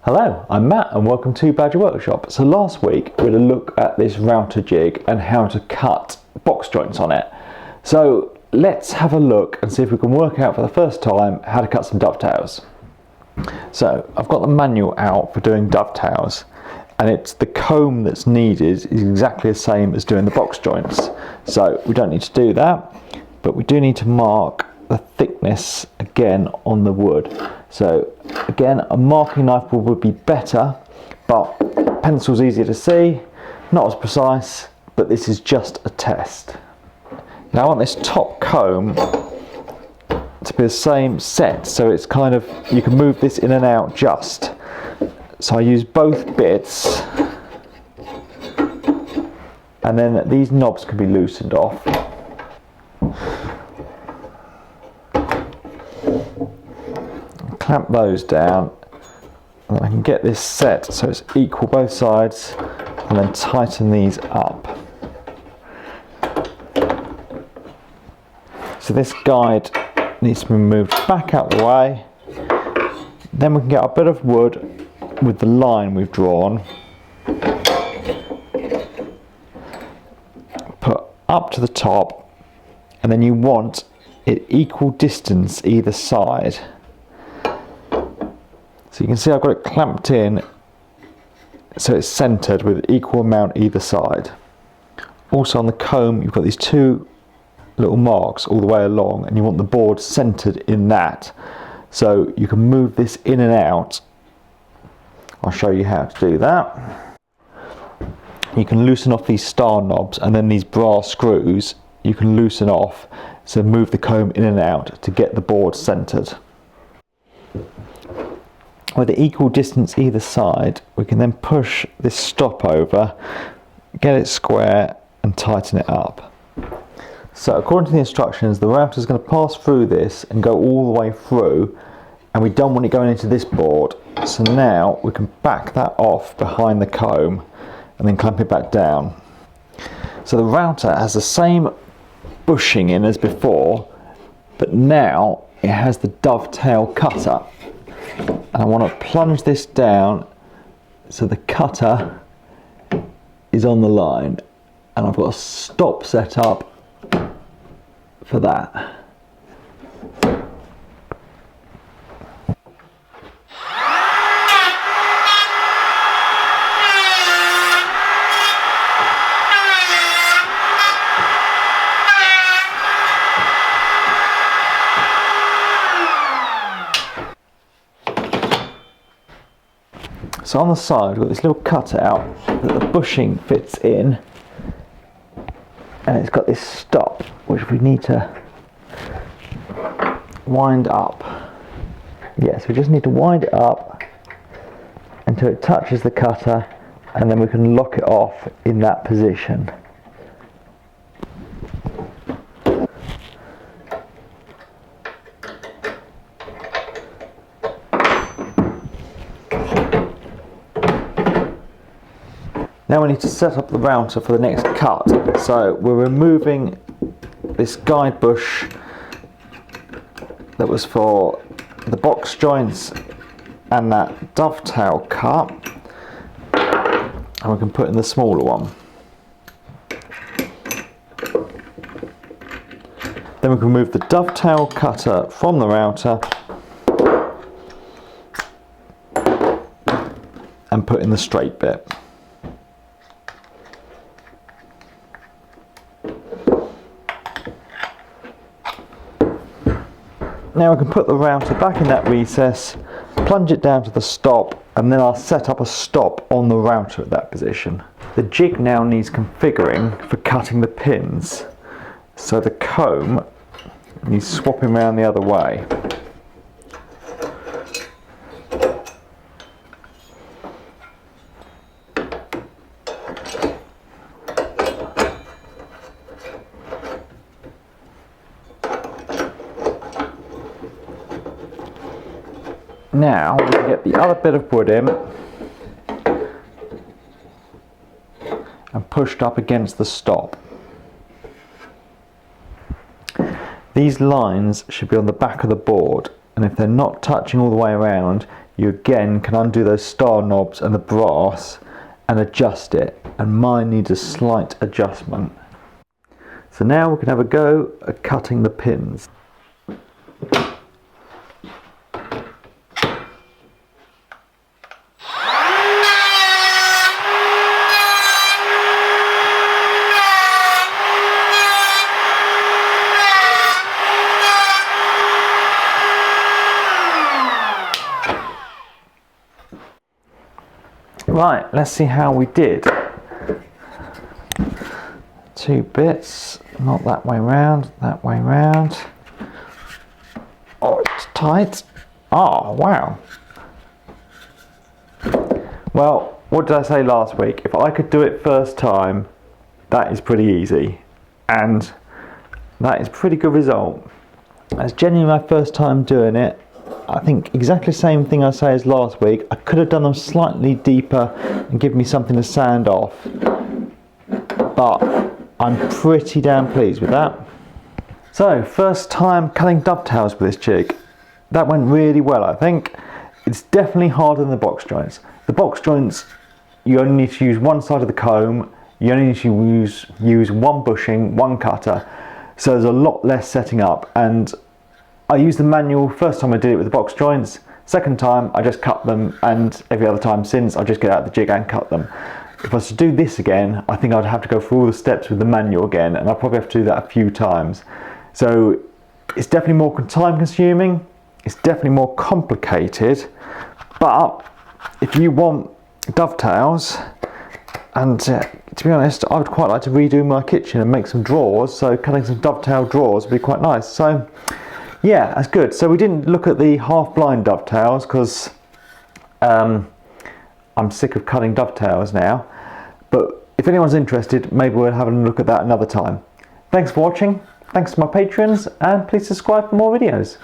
Hello, I'm Matt and welcome to Badger Workshop. So last week we had a look at this router jig and how to cut box joints on it. So let's have a look and see if we can work out for the first time how to cut some dovetails. So I've got the manual out for doing dovetails, and it's the comb that's needed is exactly the same as doing the box joints. So we don't need to do that, but we do need to mark the thickness again on the wood. So again, a marking knife would be better, but pencil's easier to see, not as precise, but this is just a test. Now I want this top comb to be the same set, so it's kind of, you can move this in and out just. So I use both bits, and then these knobs can be loosened off. Clamp those down, and I can get this set so it's equal both sides, and then tighten these up. So this guide needs to be moved back out the way. Then we can get a bit of wood with the line we've drawn, put up to the top, and then you want it equal distance either side. So you can see I've got it clamped in so it's centered with equal amount either side. Also on the comb you've got these two little marks all the way along, and you want the board centered in that, so you can move this in and out. I'll show you how to do that. You can loosen off these star knobs, and then these brass screws you can loosen off, so move the comb in and out to get the board centered. With the equal distance either side, we can then push this stop over, get it square and tighten it up. So according to the instructions, the router is going to pass through this and go all the way through, and we don't want it going into this board. So now we can back that off behind the comb and then clamp it back down. So the router has the same bushing in as before, but now it has the dovetail cutter. And I want to plunge this down so the cutter is on the line, and I've got a stop set up for that. So on the side we've got this little cutout that the bushing fits in, and it's got this stop which we need to wind up. Yes, we just need to wind it up until it touches the cutter, and then we can lock it off in that position. Now we need to set up the router for the next cut. So we're removing this guide bush that was for the box joints and that dovetail cut, and we can put in the smaller one. Then we can remove the dovetail cutter from the router and put in the straight bit. Now we can put the router back in that recess, plunge it down to the stop, and then I'll set up a stop on the router at that position. The jig now needs configuring for cutting the pins, so the comb needs swapping around the other way. Now we can get the other bit of wood in and pushed up against the stop. These lines should be on the back of the board, and if they're not touching all the way around, you again can undo those star knobs and the brass and adjust it, and mine needs a slight adjustment. So now we can have a go at cutting the pins. Right, let's see how we did. 2 bits, not that way round, that way round. Oh, it's tight. Oh, wow. Well, what did I say last week? If I could do it first time, that is pretty easy. And that is a pretty good result. That's genuinely my first time doing it. I think exactly the same thing I say as last week. I could have done them slightly deeper and give me something to sand off, but I'm pretty damn pleased with that. So, first time cutting dovetails with this jig. That went really well, I think. It's definitely harder than the box joints. The box joints, you only need to use one side of the comb, you only need to use one bushing, one cutter, so there's a lot less setting up. And I used the manual first time I did it with the box joints. Second time I just cut them, and every other time since I just get out the jig and cut them. If I was to do this again, I think I'd have to go through all the steps with the manual again, and I'll probably have to do that a few times. So it's definitely more time consuming, it's definitely more complicated, but if you want dovetails, and to be honest, I would quite like to redo my kitchen and make some drawers, so cutting some dovetail drawers would be quite nice. So yeah, that's good. So we didn't look at the half-blind dovetails because I'm sick of cutting dovetails now. But if anyone's interested, maybe we'll have a look at that another time. Thanks for watching. Thanks to my patrons, and please subscribe for more videos.